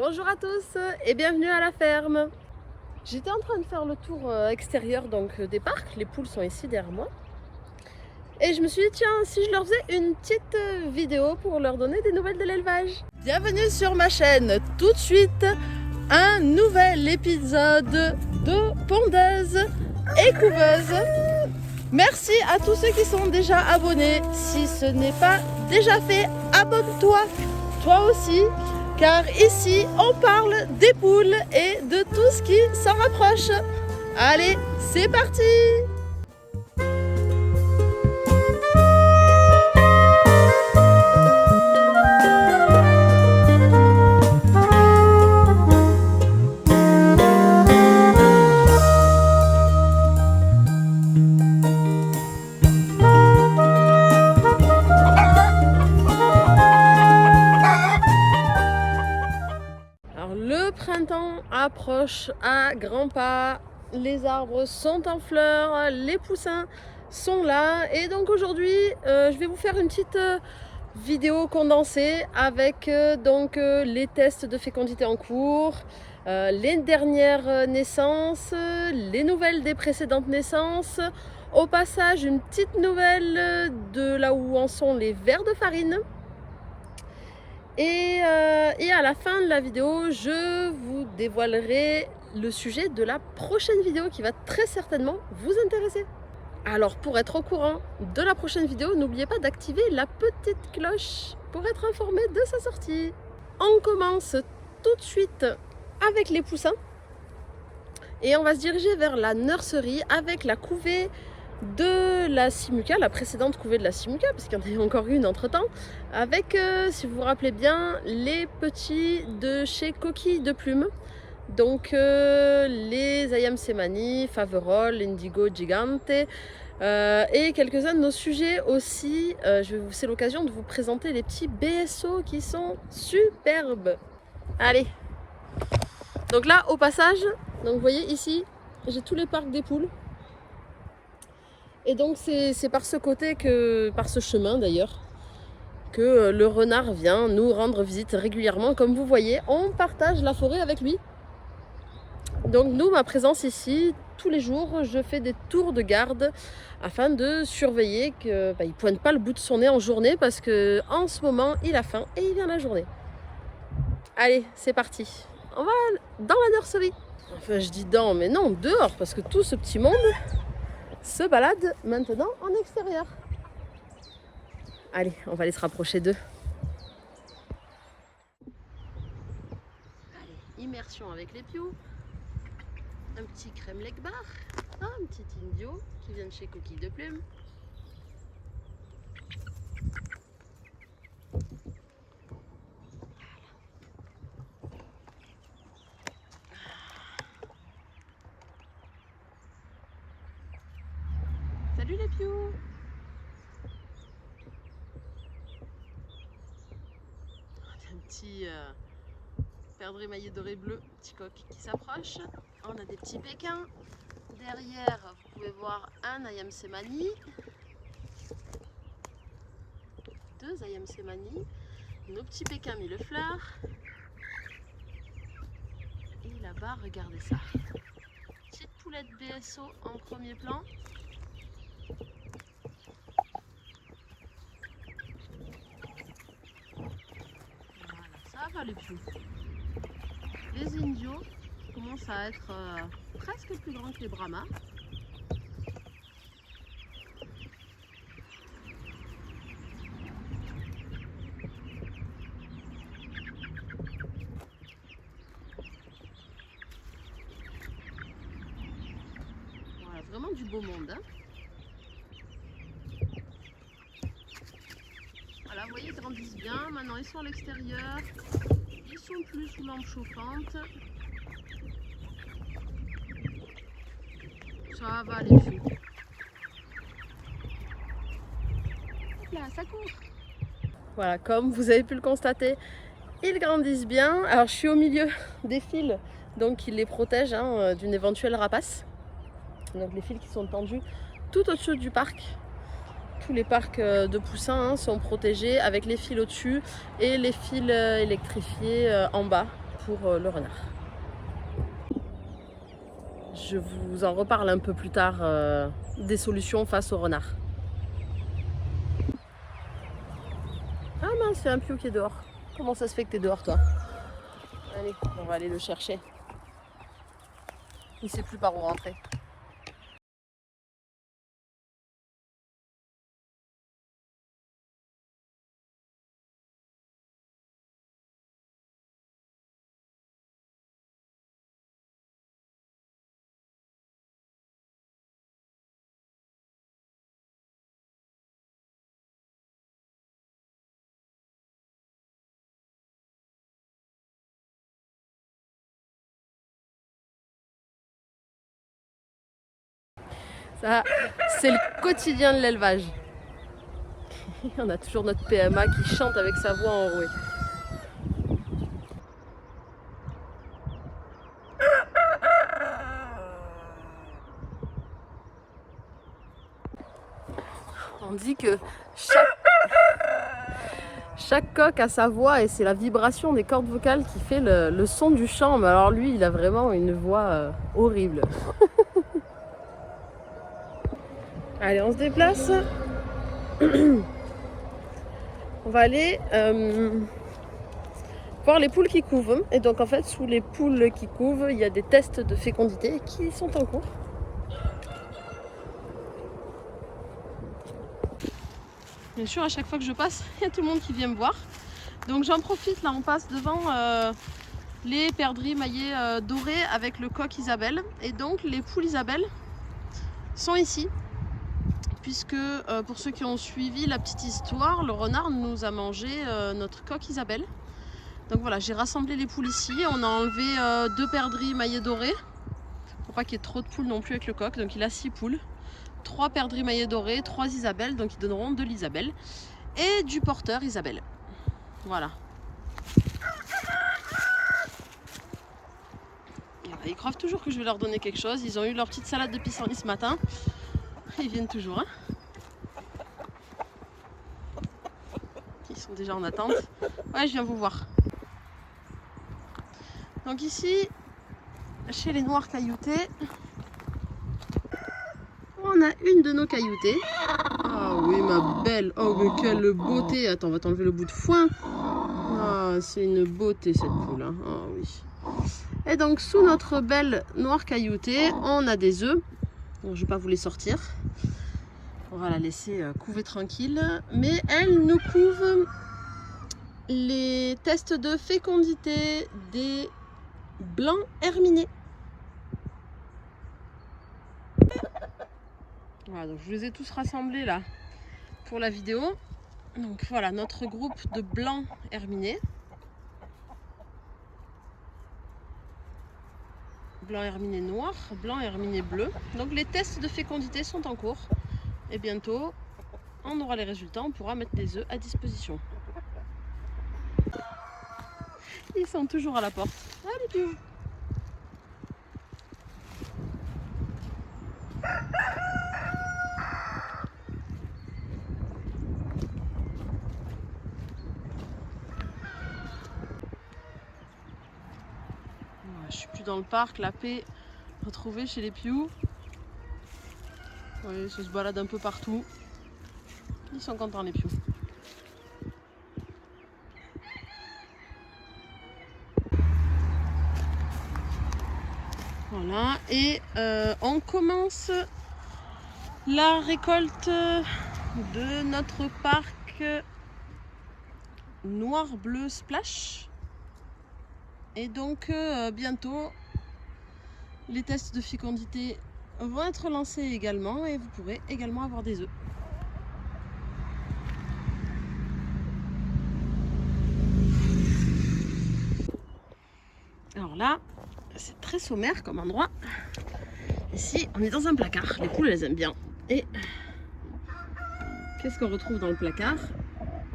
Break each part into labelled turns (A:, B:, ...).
A: Bonjour à tous et bienvenue à la ferme. J'étais en train de faire le tour extérieur des parcs, les poules sont ici derrière moi. Et je me suis dit tiens, si je leur faisais une petite vidéo pour leur donner des nouvelles de l'élevage. Bienvenue sur ma chaîne, tout de suite un nouvel épisode de pondeuse et couveuse. Merci à tous ceux qui sont déjà abonnés. Si ce n'est pas déjà fait, abonne-toi, toi aussi. Car ici, on parle des poules et de tout ce qui s'en rapproche. Allez, c'est parti! Le printemps approche à grands pas, les arbres sont en fleurs, les poussins sont là et donc aujourd'hui je vais vous faire une petite vidéo condensée avec les tests de fécondité en cours, les dernières naissances, les nouvelles des précédentes naissances, au passage une petite nouvelle de là où en sont les vers de farine. Et à la fin de la vidéo, je vous dévoilerai le sujet de la prochaine vidéo qui va très certainement vous intéresser. Alors pour être au courant de la prochaine vidéo, n'oubliez pas d'activer la petite cloche pour être informé de sa sortie. On commence tout de suite avec les poussins et on va se diriger vers la nurserie avec la couvée de la Simuca, la précédente couvée de la Simuca, parce qu'il y en a encore une entre temps, avec, si vous vous rappelez bien, les petits de chez Coquille de Plume, donc les Ayam Semani, Faverolles, Indigo Gigante, et quelques-uns de nos sujets aussi. C'est l'occasion de vous présenter les petits BSO qui sont superbes. Allez, donc là au passage, donc vous voyez ici, j'ai tous les parcs des poules. Et donc c'est par ce côté, par ce chemin d'ailleurs, que le renard vient nous rendre visite régulièrement. Comme vous voyez, on partage la forêt avec lui. Donc nous, ma présence ici, tous les jours, je fais des tours de garde afin de surveiller qu'il ne pointe pas le bout de son nez en journée parce qu'en ce moment, il a faim et il vient la journée. Allez, c'est parti. On va dans la nurserie. Enfin, je dis dans, mais non, dehors, parce que tout ce petit monde se balade maintenant en extérieur. Allez, on va aller se rapprocher d'eux. Allez, immersion avec les pioux. Un petit crème Legbar, un petit Indio qui vient de chez Coquille de Plume. Salut les pioux! Un petit perdrix émaillé doré bleu, petit coq qui s'approche. On a des petits pékins. Derrière, vous pouvez voir un Ayam Semani. Deux Ayam Semani. Nos petits pékins millefleurs. Et là-bas, regardez ça. Petite poulette BSO en premier plan. Ça va les pioux. Les indios commencent à être presque plus grands que les brahmas. Voilà, vraiment du beau monde, hein. Voilà, vous voyez, ils grandissent bien. Maintenant, ils sont à l'extérieur. Ils sont plus sous lampe chauffante. Ça va les filles. Hop là, ça court. Voilà, comme vous avez pu le constater, ils grandissent bien. Alors, je suis au milieu des fils, donc ils les protègent d'une éventuelle rapace. Donc, les fils qui sont tendus tout au-dessus du parc. Tous les parcs de poussins sont protégés avec les fils au-dessus et les fils électrifiés en bas pour le renard. Je vous en reparle un peu plus tard des solutions face au renard. Ah mince, c'est un piou qui est dehors. Comment ça se fait que tu es dehors toi? Allez, on va aller le chercher. Il ne sait plus par où rentrer. Ça, c'est le quotidien de l'élevage. On a toujours notre PMA qui chante avec sa voix enrouée. On dit que chaque coq a sa voix et c'est la vibration des cordes vocales qui fait le son du chant. Mais alors lui, il a vraiment une voix horrible. Allez, on se déplace. On va aller voir les poules qui couvent. Et donc en fait, sous les poules qui couvent, il y a des tests de fécondité qui sont en cours. Bien sûr, à chaque fois que je passe, il y a tout le monde qui vient me voir. Donc j'en profite, là on passe devant les perdrix maillés dorés avec le coq Isabelle. Et donc les poules Isabelle sont ici. Puisque pour ceux qui ont suivi la petite histoire, le renard nous a mangé notre coq Isabelle. Donc voilà, j'ai rassemblé les poules ici. On a enlevé 2 perdrix maillés dorés. Pour pas qu'il y ait trop de poules non plus avec le coq. Donc il a 6 poules. 3 perdrix maillés dorés, 3 Isabelle. Donc ils donneront de l'Isabelle. Et du porteur Isabelle. Voilà. Ils croient toujours que je vais leur donner quelque chose. Ils ont eu leur petite salade de pissenlit ce matin. Ils viennent toujours. Hein. Ils sont déjà en attente. Ouais, je viens vous voir. Donc ici, chez les noirs cailloutés, on a une de nos cailloutées. Ah oui, ma belle. Oh, mais quelle beauté. Attends, on va t'enlever le bout de foin. Ah, c'est une beauté cette poule. Hein. Ah oui. Et donc, sous notre belle noire cailloutée, on a des œufs. Bon, je ne vais pas vous les sortir. On va la laisser couver tranquille. Mais elle nous couve les tests de fécondité des blancs herminés. Voilà, donc je les ai tous rassemblés là pour la vidéo. Donc voilà notre groupe de blancs herminés. Blanc herminé noir, blanc herminé bleu. Donc les tests de fécondité sont en cours. Et bientôt, on aura les résultats, on pourra mettre des œufs à disposition. Ils sont toujours à la porte. Allez, piou. Je suis plus dans le parc, la paix retrouvée chez les pious. Oui, ils se baladent un peu partout. Ils sont contents les pious. Voilà, et on commence la récolte de notre parc noir-bleu splash. Et donc bientôt, les tests de fécondité vont être lancés également et vous pourrez également avoir des œufs. Alors là, c'est très sommaire comme endroit. Ici, on est dans un placard. Les poules, elles aiment bien. Et qu'est-ce qu'on retrouve dans le placard?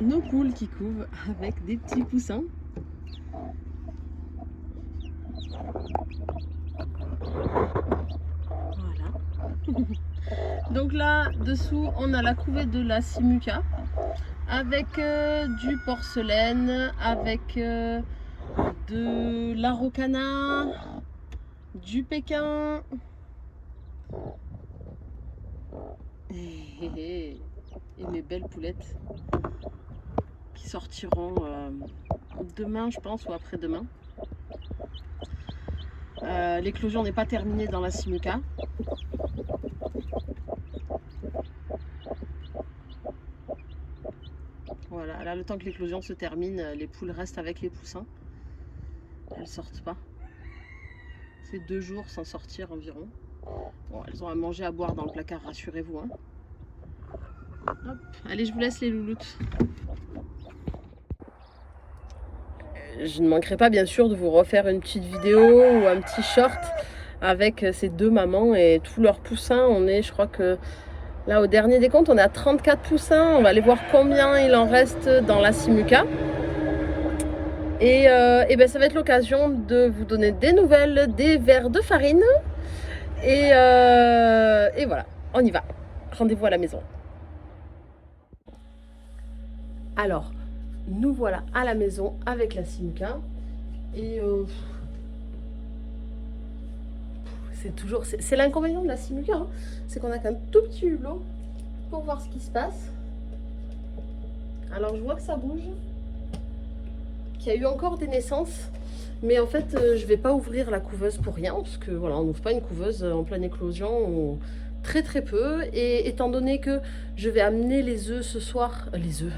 A: Nos poules qui couvent avec des petits poussins. Voilà. Donc là, dessous, on a la couvée de la Simuca avec du porcelaine, avec de l'Araucana, du Pékin. Et mes belles poulettes qui sortiront demain, je pense, ou après-demain. L'éclosion n'est pas terminée dans la Simuca. Voilà, là le temps que l'éclosion se termine, les poules restent avec les poussins. Elles sortent pas. C'est 2 jours sans sortir environ. Bon, elles ont à manger, à boire dans le placard, rassurez-vous. Hein. Hop. Allez, je vous laisse les louloutes. Je ne manquerai pas bien sûr de vous refaire une petite vidéo ou un petit short avec ces 2 mamans et tous leurs poussins. On est, je crois que là au dernier des comptes, on est à 34 poussins. On va aller voir combien il en reste dans la Simuca. Et ben, ça va être l'occasion de vous donner des nouvelles des vers de farine. Et voilà, on y va. Rendez-vous à la maison. Alors, nous voilà à la maison avec la Simuca. Et c'est l'inconvénient de la Simuca, hein. C'est qu'on a qu'un tout petit hublot pour voir ce qui se passe. Alors je vois que ça bouge, qu'il y a eu encore des naissances, mais en fait je vais pas ouvrir la couveuse pour rien, parce que voilà, on n'ouvre pas une couveuse en pleine éclosion, ou très très peu. Et étant donné que je vais amener les œufs ce soir, les œufs.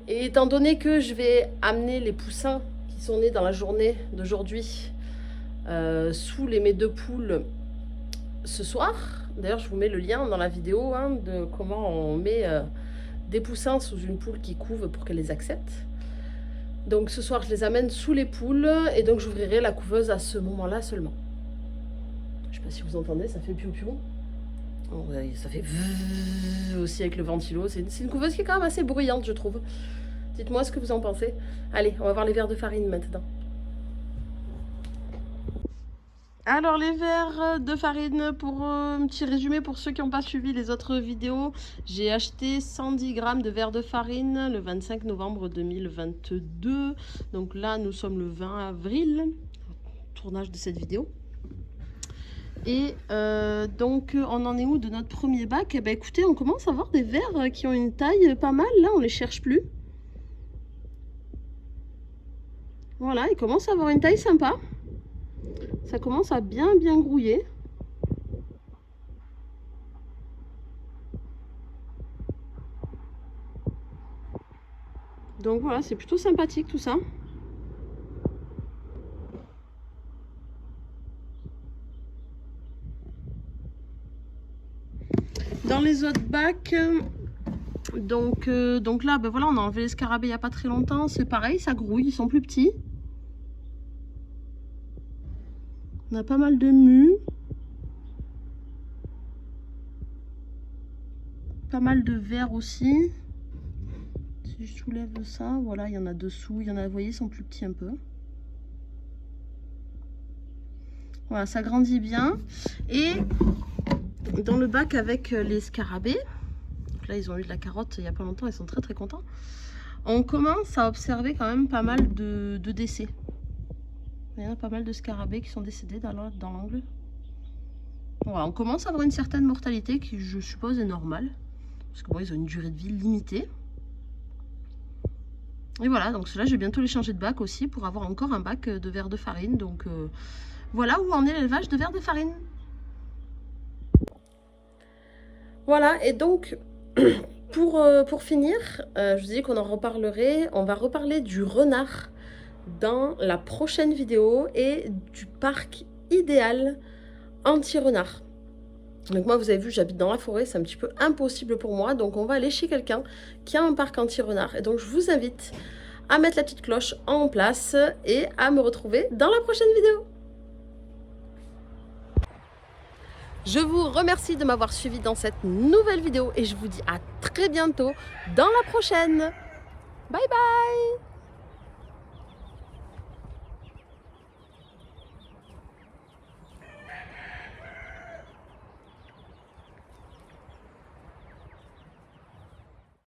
A: Et étant donné que je vais amener les poussins qui sont nés dans la journée d'aujourd'hui sous les mets de poules ce soir, d'ailleurs je vous mets le lien dans la vidéo hein, de comment on met des poussins sous une poule qui couve pour qu'elle les accepte. Donc ce soir je les amène sous les poules et donc j'ouvrirai la couveuse à ce moment là seulement. Je sais pas si vous entendez, ça fait piou piou. Oh, ouais, ça fait aussi avec le ventilo. C'est une couveuse qui est quand même assez bruyante, je trouve. Dites-moi ce que vous en pensez. Allez, on va voir les vers de farine maintenant. Alors les vers de farine, pour un petit résumé pour ceux qui n'ont pas suivi les autres vidéos, j'ai acheté 110 g de vers de farine le 25 novembre 2022. Donc là nous sommes le 20 avril, tournage de cette vidéo. Et donc on en est où de notre premier bac? Eh ben, écoutez, on commence à avoir des vers qui ont une taille pas mal, là on les cherche plus. Voilà, ils commencent à avoir une taille sympa. Ça commence à bien grouiller. Donc voilà, c'est plutôt sympathique tout ça. Dans les autres bacs, donc là, ben voilà, on a enlevé les scarabées il n'y a pas très longtemps. C'est pareil, ça grouille, ils sont plus petits. On a pas mal de mues. Pas mal de vers aussi. Si je soulève ça, voilà, il y en a dessous. Il y en a, vous voyez, ils sont plus petits un peu. Voilà, ça grandit bien. Et dans le bac avec les scarabées, donc là ils ont eu de la carotte il n'y a pas longtemps, ils sont très contents. On commence à observer quand même pas mal de décès. Il y en a pas mal de scarabées qui sont décédés dans l'angle. Voilà, on commence à avoir une certaine mortalité qui je suppose est normale. Parce que bon, ils ont une durée de vie limitée. Et voilà, donc ceux-là je vais bientôt les changer de bac aussi pour avoir encore un bac de vers de farine. Donc voilà où en est l'élevage de vers de farine. Voilà, et donc pour finir, je vous dis qu'on en reparlerait. On va reparler du renard dans la prochaine vidéo et du parc idéal anti-renard. Donc moi, vous avez vu, j'habite dans la forêt, c'est un petit peu impossible pour moi. Donc on va aller chez quelqu'un qui a un parc anti-renard. Et donc je vous invite à mettre la petite cloche en place et à me retrouver dans la prochaine vidéo. Je vous remercie de m'avoir suivi dans cette nouvelle vidéo et je vous dis à très bientôt dans la prochaine. Bye bye!